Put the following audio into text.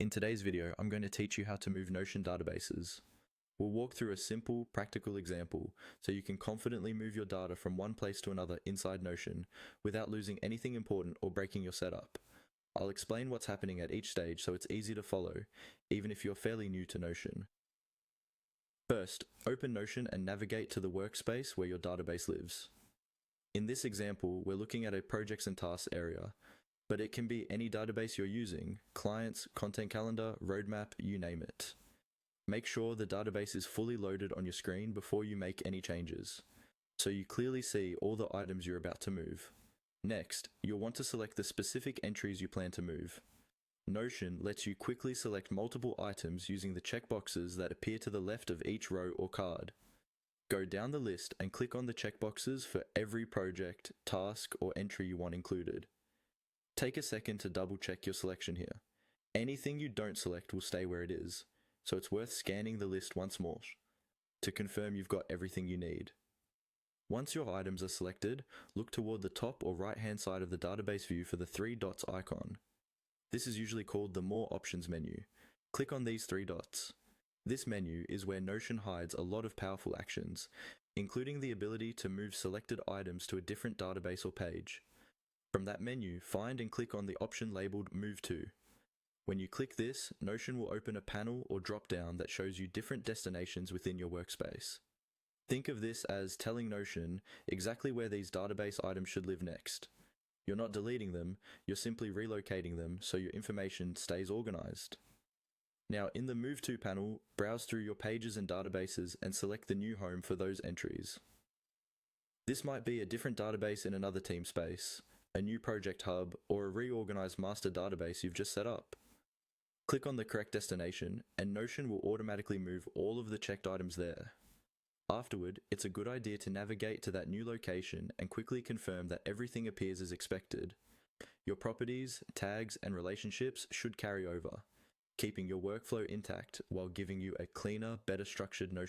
In today's video, I'm going to teach you how to move Notion databases. We'll walk through a simple, practical example so you can confidently move your data from one place to another inside Notion without losing anything important or breaking your setup. I'll explain what's happening at each stage so it's easy to follow, even if you're fairly new to Notion. First, open Notion and navigate to the workspace where your database lives. In this example, we're looking at a projects and tasks area, but it can be any database you're using: clients, content calendar, roadmap, you name it. Make sure the database is fully loaded on your screen before you make any changes, so you clearly see all the items you're about to move. Next, you'll want to select the specific entries you plan to move. Notion lets you quickly select multiple items using the checkboxes that appear to the left of each row or card. Go down the list and click on the checkboxes for every project, task, or entry you want included. Take a second to double check your selection here. Anything you don't select will stay where it is, so it's worth scanning the list once more to confirm you've got everything you need. Once your items are selected, look toward the top or right-hand side of the database view for the three dots icon. This is usually called the More Options menu. Click on these three dots. This menu is where Notion hides a lot of powerful actions, including the ability to move selected items to a different database or page. From that menu, find and click on the option labeled Move To. When you click this, Notion will open a panel or drop-down that shows you different destinations within your workspace. Think of this as telling Notion exactly where these database items should live next. You're not deleting them, you're simply relocating them so your information stays organized. Now, in the Move To panel, browse through your pages and databases and select the new home for those entries. This might be a different database in another team space, a new project hub, or a reorganized master database you've just set up. Click on the correct destination, and Notion will automatically move all of the checked items there. Afterward, it's a good idea to navigate to that new location and quickly confirm that everything appears as expected. Your properties, tags, and relationships should carry over, keeping your workflow intact while giving you a cleaner, better structured Notion